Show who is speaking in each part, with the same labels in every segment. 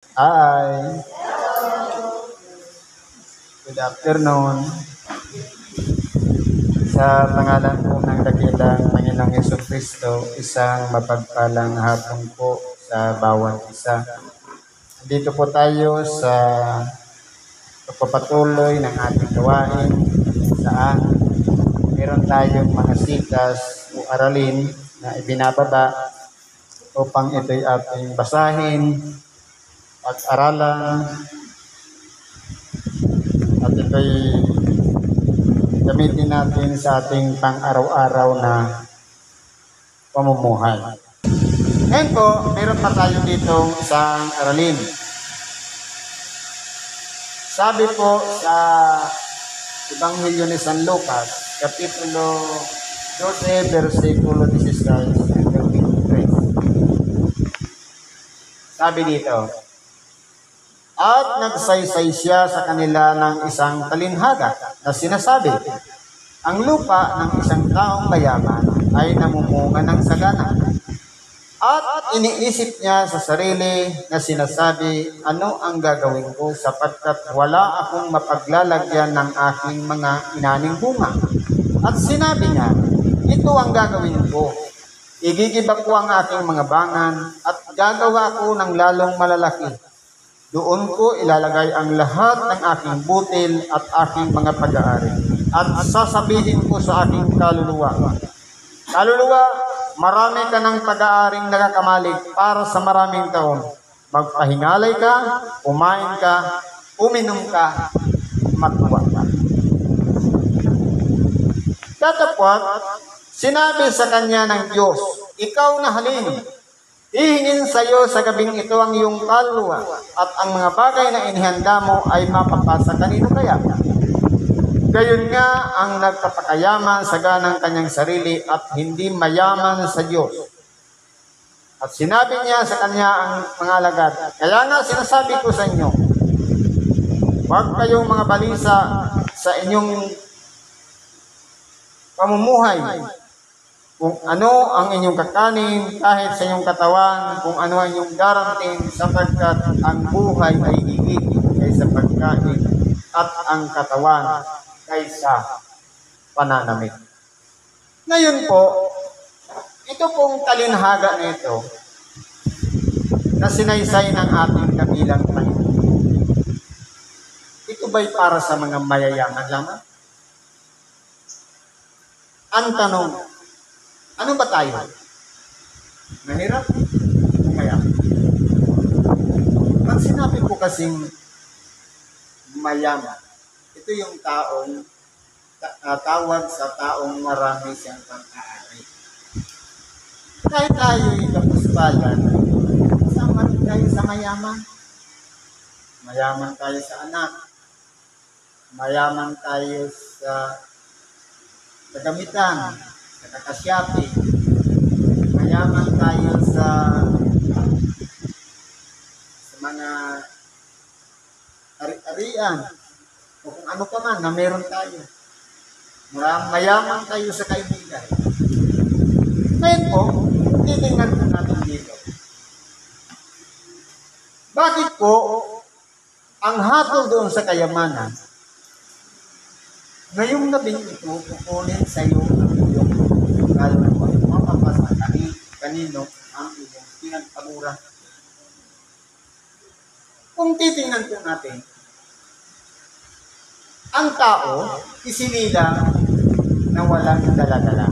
Speaker 1: Hi, good afternoon. Sa pangalan po ng dakilang Panginoong Kristo, isang mapagpalang hapon po sa bawat isa. Dito po tayo sa pagpapatuloy ng ating gawain saan meron tayong mga sitas o aralin na ibinababa upang ito'y ating basahin, pag-aralan, at ito'y gamitin natin sa ating pang-araw-araw na pamumuhay. Ngayon po, meron pa tayo dito isang aralin. Sabi po sa Ebanghelyo ni San Lucas, Kapitulo 12, versikulo 16 hanggang 23. Sabi dito, at nagsaysay siya sa kanila ng isang talinhaga na sinasabi, ang lupa ng isang taong mayaman ay namumunga ng sagana. At iniisip niya sa sarili na sinasabi, ano ang gagawin ko sapagkat wala akong mapaglalagyan ng aking mga inaning bunga. At sinabi niya, ito ang gagawin ko. Igigiba ko ang aking mga bangan at gagawa ko ng lalong malalaki. Doon ko ilalagay ang lahat ng aking butil at aking mga pag-aari. At sasabihin ko sa aking kaluluwa, kaluluwa, marami ka ng pag-aaring nakakamalig para sa maraming taon. Magpahingalay ka, kumain ka, uminom ka, magtuwa ka. Katapwat, sinabi sa kanya ng Diyos, ikaw na halin, hihingin sa iyo sa gabing ito ang iyong kaluluwa at ang mga bagay na inihanda mo ay mapapasa kanino kaya? Gayon nga ang nagpapakayaman sa ganang kanyang sarili at hindi mayaman sa Diyos. At sinabi niya sa kanya ang mga alagad, kaya nga sinasabi ko sa inyo, huwag kayong mga balisa sa inyong pamumuhay, kung ano ang inyong kakanin, kahit sa inyong katawan, kung ano ang inyong darating, sapagkat ang buhay ay higit kaysa pagkain at ang katawan kaysa pananamit. Ngayon po, ito pong talinhaga nito na sinaysay ng ating kabilang Panginoon. Ito ba'y para sa mga mayayaman lamang? Ang tanong, ano ba tayo? Mahirap? Mayaman. Pag sinabi ko kasing mayaman, ito yung taong tawag sa taong marami siyang pang-aari. Kahit tayo'y kapuspalan, sama rin tayo sa mayaman. Mayaman tayo sa anak. Mayaman tayo sa gamitan, sa kakasyapi. Mayaman tayo sa mga ari-arian o kung ano pa man na meron tayo. Mayaman tayo sa kaibigan. Ngayon po, titingnan po natin dito. Bakit po ang hatol doon sa kayamanan, ngayong gabing ito, kukunin sa iyo ang iyong kaluluwa. Mapapasa kanino ang iyong pinagpamura. Kung titingnan po natin, ang tao, isinilang na walang dala-dala.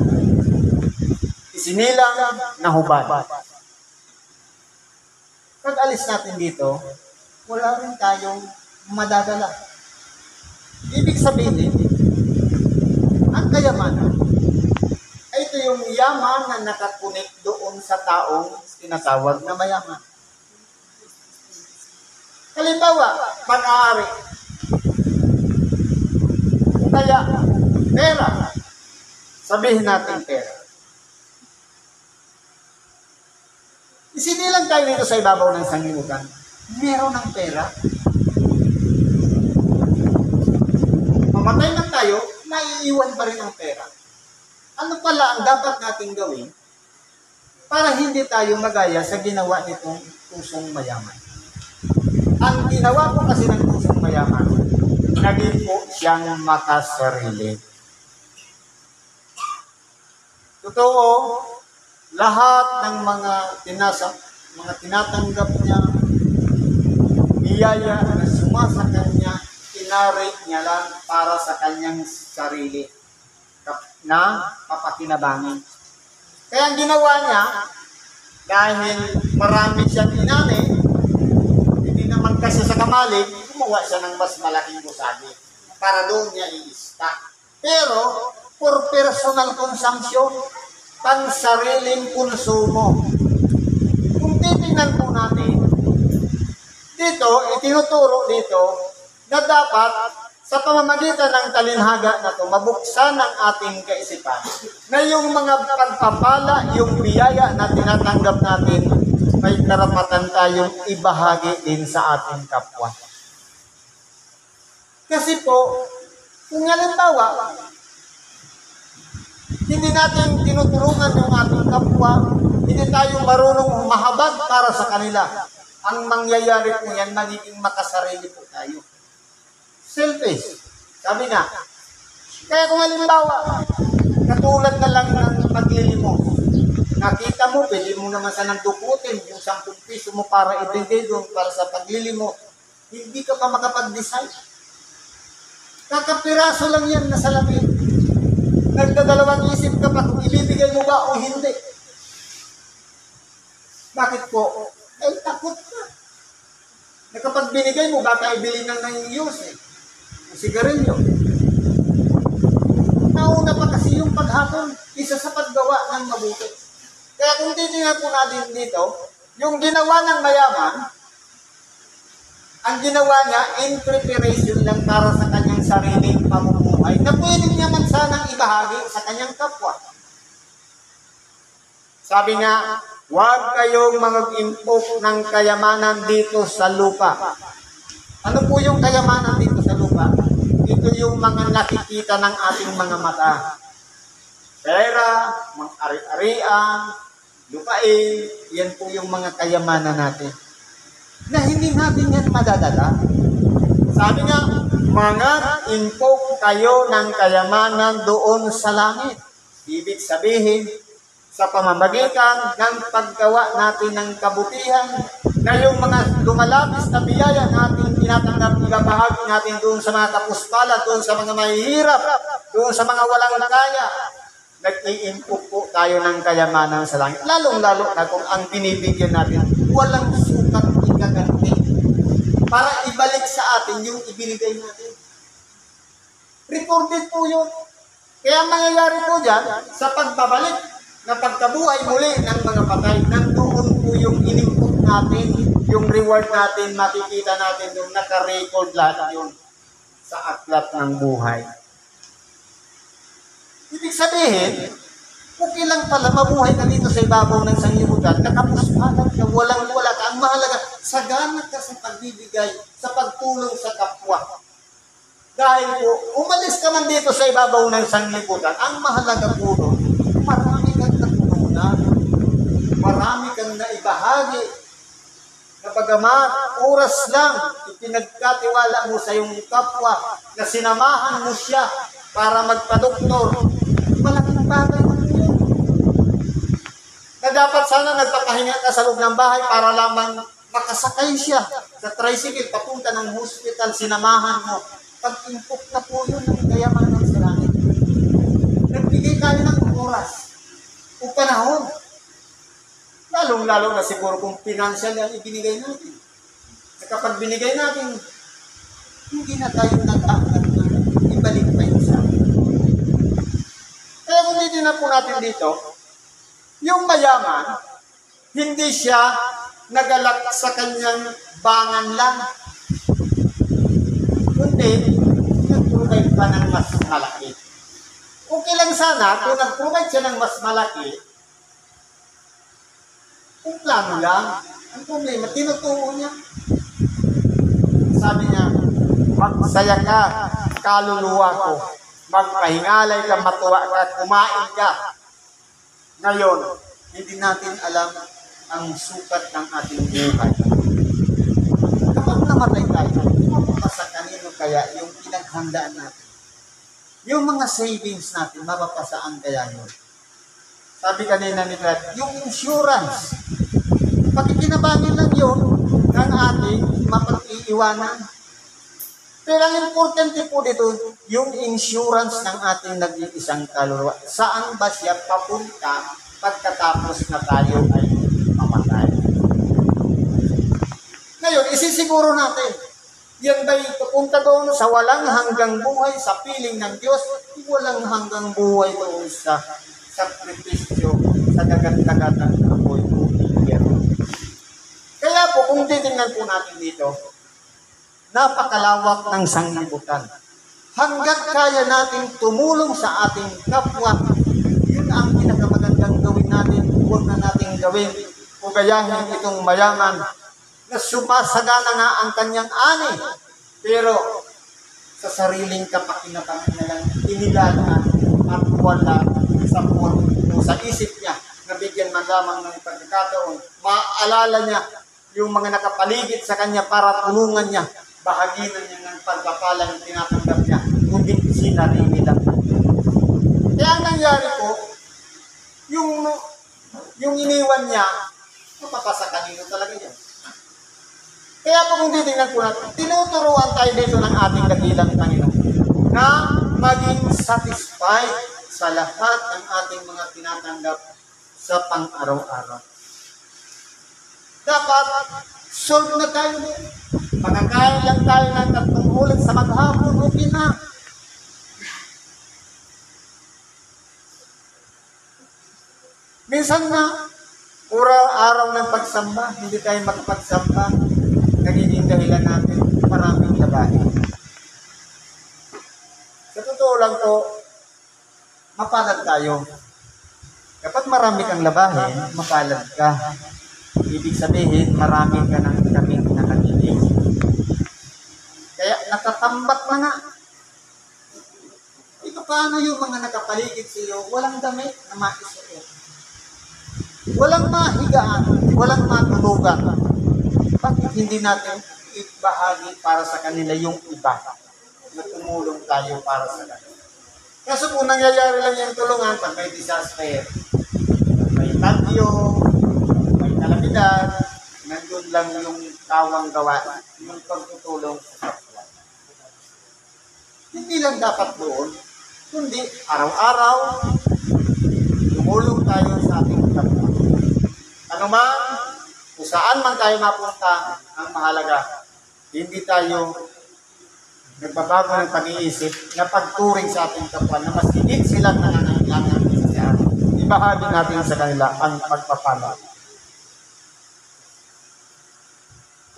Speaker 1: Isinilang na hubad. Pag alis natin dito, wala rin tayong madadala. Ibig sabihin, ang kayamanan ay ito yung yaman na nakakunik doon sa taong tinatawag na mayaman. Halimbawa, pag-aari. Kaya, pera. Sabihin natin pera. Isinilang tayo dito sa ibabaw ng sanglibutan. Meron ng pera. Mamatay lang tayo, naiiwan pa rin ang pera. Ano pala ang dapat nating gawin para hindi tayo magaya sa ginawa nitong pusong mayaman? ang ginawa po kasi ng pusong mayaman, naging po siyang makasarili. Totoo, lahat ng mga tinatanggap niya, biyaya na sumasa kanya, tinarate niya lang para sa kanyang sarili na papakinabangin. Kaya ang ginawa niya, dahil marami siyang inani, hindi naman kasi sa kamalig, gumawa siya ng mas malaking gusali para doon niya i-stock. Pero, for personal consumption, pang sariling konsumo. Kung titingnan po natin, dito, itinuturo dito na dapat sa pamamagitan ng talinhaga na ito, mabuksan ang ating kaisipan na yung mga pagpapala, yung biyaya na tinatanggap natin, may karapatan tayong ibahagi din sa ating kapwa. Kasi po, kung halimbawa, hindi natin tinutulungan yung ating kapwa, hindi tayo marunong mahabag para sa kanila. Ang mangyayari po yan, magiging makasarili po tayo. Selfish. Sabi nga. Kaya kung halimbawa, katulad na lang ng paglilimo, nakita mo, pwede mo naman sanang dukutin yung 10 piso mo para ibigay doon para sa paglilimo. Hindi ka pa makapag-decide. Kakapiraso lang yan na salamin. Nagdadalawang isip ka pa kung ibibigay mo ba o hindi. Bakit po? Eh, takot ka. Na kapag binigay mo, baka ibili ng nangiyos eh. Ang sigarilyo. Nauna pa kasi yung paghatol, isa sa paggawa ng mabuti. Kaya kung titingnan po natin dito, yung ginawa ng mayaman, ang ginawa niya, in preparation lang para sa kanyang sariling pamumuhay, na pwede niya man sanang ibahagi sa kanyang kapwa. Sabi nga, huwag kayong mag-impok ng kayamanan dito sa lupa. Ano po yung kayamanan dito sa lupa? Ito yung mga nakikita ng ating mga mata. Pera, mga ari-arian, lupain, yan po yung mga kayamanan natin. Na hindi natin yan madadala. Sabi nga, mga impok kayo ng kayamanan doon sa langit. Ibig sabihin, sa pamamagitan ng paggawa natin ng kabutihan, na yung mga lumalabis na biyaya natin tinatanggap, ibabahagi natin doon sa mga kapuspalad, doon sa mga mahihirap, doon sa mga walang kaya, nag-i-impok po tayo ng kayamanan sa langit. Lalong-lalo na kung ang binibigyan natin, walang sukat ikaganti para ibalik sa atin yung ibinigay natin. Recorded po yun. Kaya mangyayari po dyan, sa pagbabalik na pagkabuhay muli ng mga patay, nandoon po yung inimpok natin, yung reward natin, makikita natin yung naka-record lahat yun sa aklat ng buhay. Ibig sabihin, okay lang pala mabuhay ka dito sa ibabaw ng sanglibutan, nakapuspalad ka, walang-wala ka. Ang mahalaga, sagana ka sa pagbibigay, sa pagtulong sa kapwa. Dahil po, umalis ka man dito sa ibabaw ng sanglibutan, ang mahalaga po doon, marami kang natutunan, marami kang naibahagi, na bagamat oras lang, ipinagkatiwala mo sa iyong kapwa, na sinamahan mo siya para magpadoktor, malaking bagay mo yun. Na dapat sana nagpapahinga ka sa loob ng bahay para lamang makasakay siya sa tricycle papunta ng hospital, sinamahan mo. Pag-impok na po yun ng kayamanan sa langit. Nagbigay tayo ng oras o panahon. Lalong-lalo na siguro kung financial yan ibinigay natin. Na kapag binigay natin, hindi na tayo nag-aangat na ibalik pa yun sa atin. Kaya kung hindi na po natin dito, yung mayaman, hindi siya nagalak sa kanyang bangan lang. Kundi, nag-provide pa ng mas malaki. Okay lang sana kung nag-provide siya ng mas malaki, kung plano lang, ang problema, tinuturo niya. Sabi niya, magsaya ka, kaluluwa ko. Magpahingalay ka, matuwa ka, kumain ka. Ngayon, hindi natin alam ang sukat ng ating buhay. Kapag namatay handaan natin. Yung mga savings natin, mapapasaan kaya yun? Sabi kanina ni Brad, yung insurance, pakikinabangan lang yun ng ating mapag-iiwanan. Pero ang importante po dito, yung insurance ng ating nag-iisang kaluluwa. Saan ba siya papunta pagkatapos na tayo ay mamatay? Ngayon, isisiguro natin, yan ba'y pupunta doon sa walang hanggang buhay, sa piling ng Diyos, walang hanggang buhay doon sa sakripisyo, sa dagat-dagat ng apoy o impyerno. Kaya po, kung titingnan po natin dito, napakalawak ng sanglibutan. Hanggat kaya nating tumulong sa ating kapwa, yun ang pinakamagandang gawin natin, huwag na nating gawin o gayahin itong mayaman na sumasagana nga ang kanyang ani, pero sa sariling kapakinabangan na lang inilalaan at wala sa puwan o sa isip niya na bigyan man lamang ng pagkakataon, maalala niya yung mga nakapaligid sa kanya para tulungan niya, bahaginan niya ng pagpapalang tinatanggap niya, kundi sinarili lang. Kaya ang nangyari po, yung iniwan niya, mapapasa kanino talaga yan. Kaya po kung titingnan po natin, tinuturuan tayo dito ng ating dakilang Panginoon na maging satisfied sa lahat ng ating mga tinatanggap sa pang-araw-araw. Dapat solve na tayo din. Pagkakain lang tayo ng 3 ulit sa maghapon, okay na. Minsan na, pura araw ng pagsamba, hindi tayo magpagsamba, nagiging dahilan natin maraming labahin. Sa totoo lang to, mapalad tayo. Kapag marami kang labahin, mapalad ka. Ibig sabihin, marami ka ng kaming nakatinig. Kaya natatambak na nga. Ito paano yung mga nakapaligid sa iyo, walang damit na maisuot. Walang mahigaan, walang matulugan. Bakit hindi natin ibahagi para sa kanila yung iba na tumulong tayo para sa kanila? Kaso po nangyayari lang yung tulungan pag may disaster, may bagyo, may kalamidad, nandun lang yung tawang gawa, yung pagtutulong sa kapwa. Hindi lang dapat doon, kundi araw-araw, tumulong tayo sa ating kapwa. Ano man, kung saan man tayo mapunta, ang mahalaga, hindi tayo nagbabago ng pag-iisip na pagturing sa ating kapwa na mas higit silang nangangailangan sa atin. Ibahagi natin sa kanila ang pagpapala.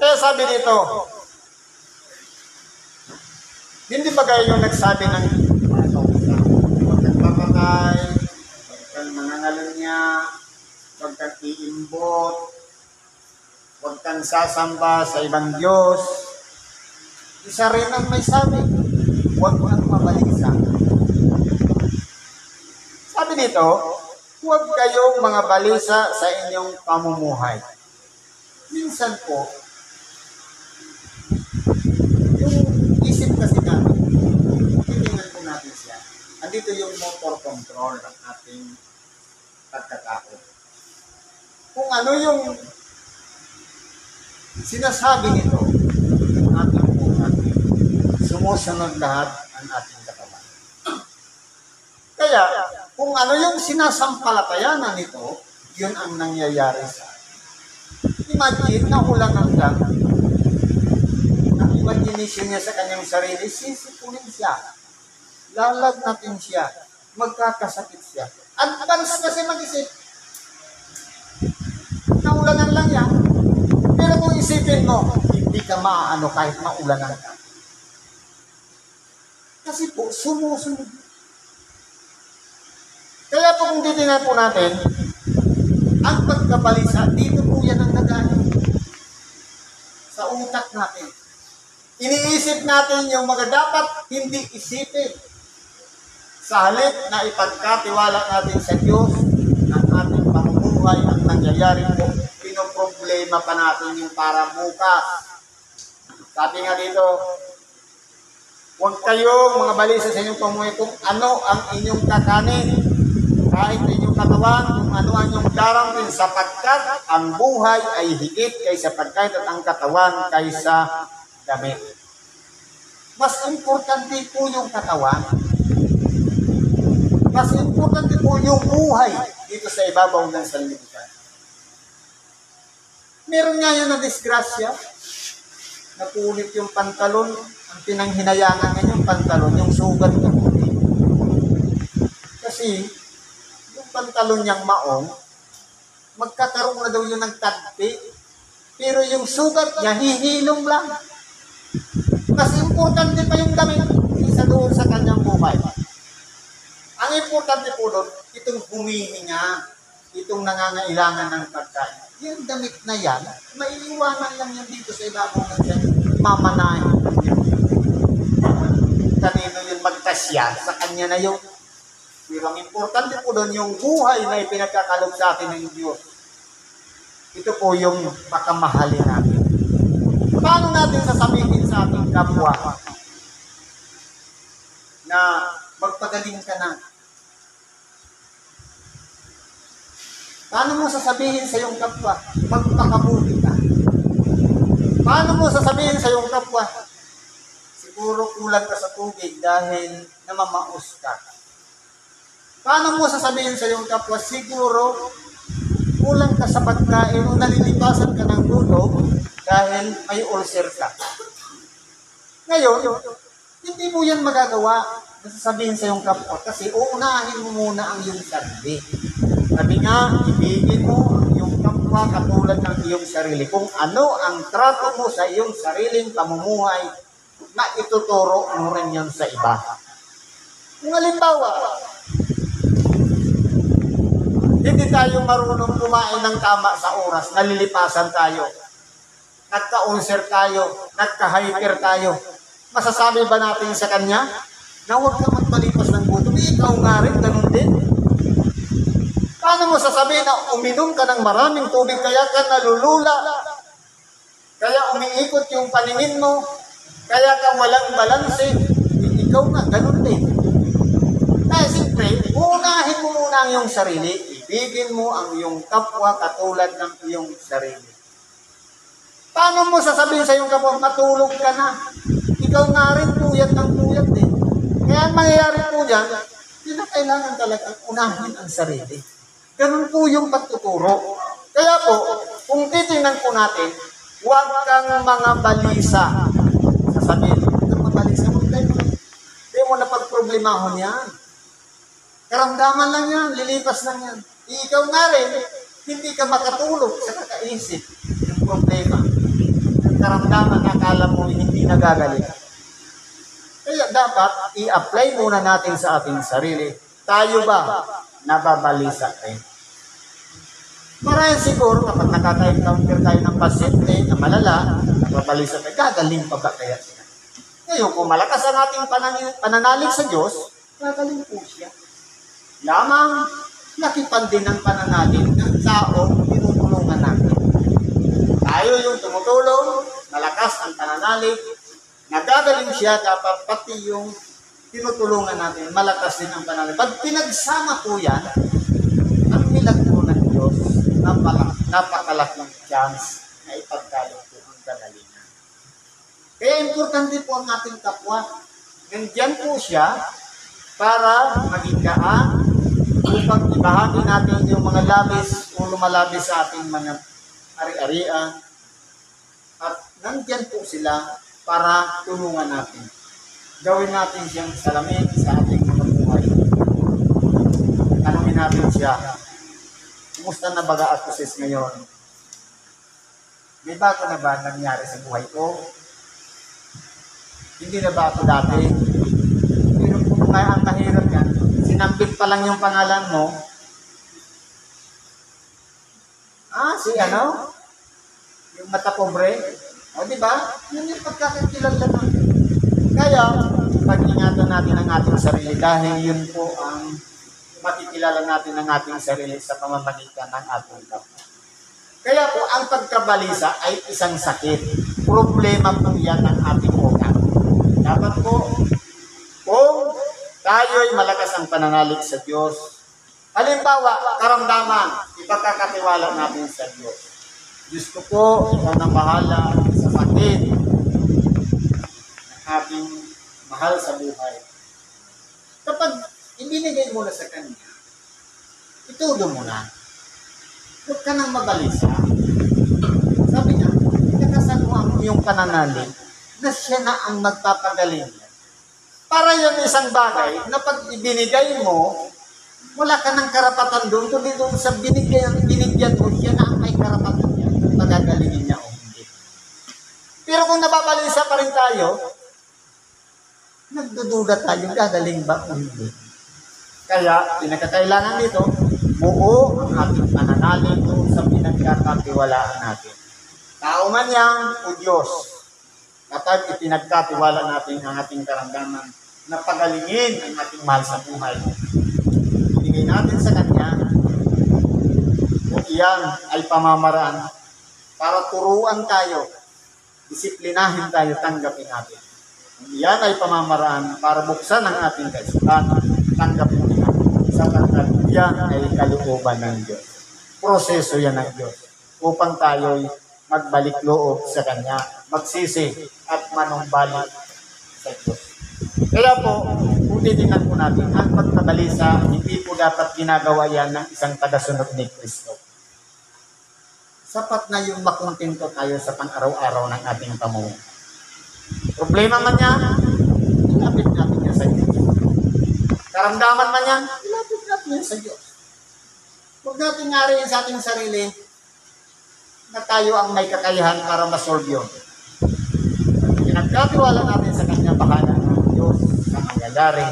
Speaker 1: Kaya sabi dito, hindi ba kayo nagsabi ng mga kausa? Huwag kang papatay, huwag kang mangangalunya, huwag kang iimbot, huwag kang sasamba sa ibang Diyos. Isa rin ang may sabi, huwag kang mabalisa. Sabi dito, huwag kayong mga balisa sa inyong pamumuhay. Minsan po, yung isip kasi natin, titingnan po natin siya. Andito yung motor control ng ating pagkatao. Kung ano yung sinasabi nito, ating sumusunod lahat ang ating katawan. Kaya, kung ano yung sinasampalatayanan nito, yun ang nangyayari sa atin. Imagine na ulangan lang ang imagination niya sa kanyang sarili, sisipunin siya, lalagnatin siya, magkakasakit siya. Advance kasi mag-isip. Naulanan lang yan. Pero kung isipin mo, hindi ka maaano kahit maulanan ka. Kasi po, sumusunod. Kaya po kung titingnan po natin, ang pagkabalisa, dito po yan ang nagaling. Sa utak natin. Iniisip natin yung mga dapat hindi isipin. Sa halip na ipagkatiwala natin sa Diyos, ang ating pamumuhay, ang nangyayari po, pinoproblema pa natin yung para bukas. Sabi nga dito, Huwag kayong mga balisa sa inyong pamuhay kung ano ang inyong kakanin. Kahit inyong katawan, kung ano ang inyong darangin, sapagkat ang buhay ay higit kaysa pagkain at ang katawan kaysa damit. Mas importante po yung katawan. Mas importante po yung buhay dito sa ibabaw ng sanlibutan. Meron nga yun na disgrasya. Napulit yung pantalon. Ang pinanghinayangan nga yung pantalon, yung sugat ng puti. Kasi, yung pantalon niyang maong, magkakaroon na daw yun ng tagpi. Pero yung sugat niya, hihilom lang. Mas importante pa yung damit isa doon sa kanyang buhay. Ang importante po doon, itong humihinga, itong nangangailangan ng pagkain. Yung damit na yan, maiiwanan lang yan dito sa ibabaw ng dyan. Mamanahin. Kanino yun magtasya, sa kanya na yun. Pero ang importante po doon, yung buhay na ipinagkakalob sa atin ng Diyos. Ito po yung pakamahalin natin. Paano natin sasabihin sa ating kapwa na magpagaling ka na? Paano mo sasabihin sa iyong kapwa, magpakabuti ka? Paano mo sasabihin sa iyong kapwa, siguro kulang ka sa tubig dahil namamaos ka? Paano mo sasabihin sa iyong kapwa, siguro kulang ka sa pagkain o nalilipasan ka ng gutom dahil may ulcer ka? Ngayon, hindi mo yan magagawa na sasabihin sa iyong kapwa kasi uunahin mo muna ang iyong sarili. Sabi nga, ibigin mo ang iyong kapwa katulad ng iyong sarili. Kung ano ang trato mo sa iyong sariling pamumuhay, maituturo mo rin yan sa iba. Kung halimbawa, hindi tayo marunong kumain ng tama sa oras, nalilipasan tayo, nagka-ulcer tayo, nagka-hyper tayo, masasabi ba natin sa kanya na huwag ka magpalipas ng gutom? Ikaw nga rin, ganun din. Paano mo sasabihin na uminom ka ng maraming tubig kaya ka nalulula? Kaya umiikot yung paningin mo? Kaya ka walang balanse? Ikaw na, ganun din. Kaya siyempre, unahin mo muna ang iyong sarili. Ibigin mo ang iyong kapwa katulad ng iyong sarili. Paano mo sasabihin sa iyong kapwa, matulog ka na? Ikaw nga rin puyat ng puyat din. Kaya ang mangyayari po dyan, hindi na kailangan talaga unahin ang sarili. Ganun po yung pagtuturo. Kaya po, kung titingnan po natin, huwag kang mga balisa. Sasabihin, huwag kang mga balisa. Hindi mo na pagproblemahon yan. Karamdaman lang yan, lilipas lang yan. Ikaw nga rin, hindi ka makatulog sa kakaisip ng problema. Ang karamdaman, akala mo hindi nagagaling. Kaya dapat i-apply muna natin sa ating sarili. Tayo ba nababalisa tayo? Marahil siguro kapag nakaka-encounter tayo ng pasyente na malala, nababalisa tayo, gagaling pa ba kaya siya? Ngayon, kung malakas ang ating pananalig sa Diyos, gagaling po siya. Lamang, nakipan din ang pananalig ng taong tinutulungan natin. Tayo yung tumutulong, malakas ang pananalig, nagagaling siya, dapat pati yung tinutulungan natin, malakas din ang pananalig. Pag pinagsama po yan, ang milagro ng Diyos, napakalaking chance na ipagkalong po ang kagalingan. Kaya importante po ang ating kapwa. Nandiyan po siya para maging gaan upang ibahagi natin yung mga labis o lumalabis sa ating mga ari-arian. At nandiyan po sila para tulungan natin. Gawin natin siyang salamin sa ating mga buhay. Tanungin natin siya, kumusta na baga ako sis ngayon? May bago na ba nangyari sa buhay ko? Hindi na ba ako dati? Pero kung ang mahirap yan, sinambit pa lang yung pangalan mo. Si ano? Yung mata pobre? O diba? Yun yung pagkakakilala natin. Kaya, pag-ingatan natin ang ating sarili dahil yun po ang makikilala natin ang ating sarili sa pamamagitan ng ating kapwa. Kaya po, ang pagkabalisa ay isang sakit. Problema po yan ng ating utak. Dapat po, kung tayo'y malakas ang pananalig sa Diyos, halimbawa, karamdaman, ipagkakatiwala natin sa Diyos. Diyos ko po, ikaw nang bahala sa sakit ng ating mahal sa buhay. Kapag ibinigay mo na sa Kanya, itudo mo na. Huwag ka nang mabalisa. Sabi niya, nakasan mo ang iyong pananalig na siya na ang magpapagaling. Para yun isang bagay na pag ibinigay mo, wala ka ng karapatan doon, kundi doon sa binigyan mo, siya na ang may karapatan niya. Magagalingin niya o hindi. Pero kung nababalisa pa rin tayo, nagdududa tayo, gagaling ba o hindi? Kaya, pinakakailangan dito, buo ang ating pananalig doon sa pinagkakatiwalaan natin. Tao man yan o Diyos, kapag ipinagkatiwala natin ang ating karamdaman na pagalingin ang ating mahal sa buhay, ibigay natin sa Kanya, kung iyan ay pamamaraan para turuan tayo, disiplinahin tayo, tanggapin natin. Kung iyan ay pamamaraan para buksan ang ating kaisipan, tanggapin natin. Sapagkat yan ay kalooban ng Diyos. Proseso yan ng Diyos upang tayo'y magbalik loob sa Kanya, magsisi at manumbalik sa Diyos. Kaya po, kung titingnan po natin, ang pagkabalisa, hindi po dapat ginagawa yan ng isang tagasunod ni Kristo. Sapat na yung makontento tayo sa pang-araw-araw ng ating pamumuhay. Problema man yan, ilapit natin yan sa Diyos. Karamdaman man yan, ilapit natin yan sa Diyos. Huwag natin ngariin sa ating sarili na tayo ang may kakayahan para masolve yun. Pinagkatiwala natin sa Kanya, bahala ng Diyos sa mangyayari.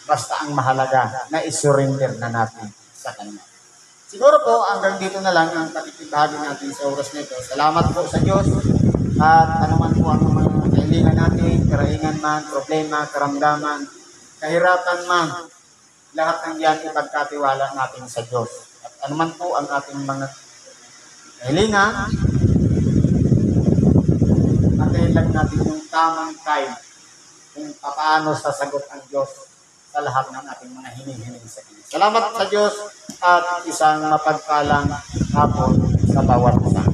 Speaker 1: Basta ang mahalaga na isurrender na natin sa Kanya. Siguro po, hanggang dito na lang ang pakikibahagi natin sa oras nito. Salamat po sa Diyos at anuman po ang mga kahilingan natin, karaingan man, problema, karamdaman, kahirapan man, lahat ng yan ipagkatiwala natin sa Diyos. At anuman po ang ating mga kahilingan, antayin lang natin yung tamang time kung paano sasagot ang Diyos sa lahat ng ating mga hining-hining sa Kanya. Salamat sa Diyos at isang mapagpalang hapon sa bawat isa.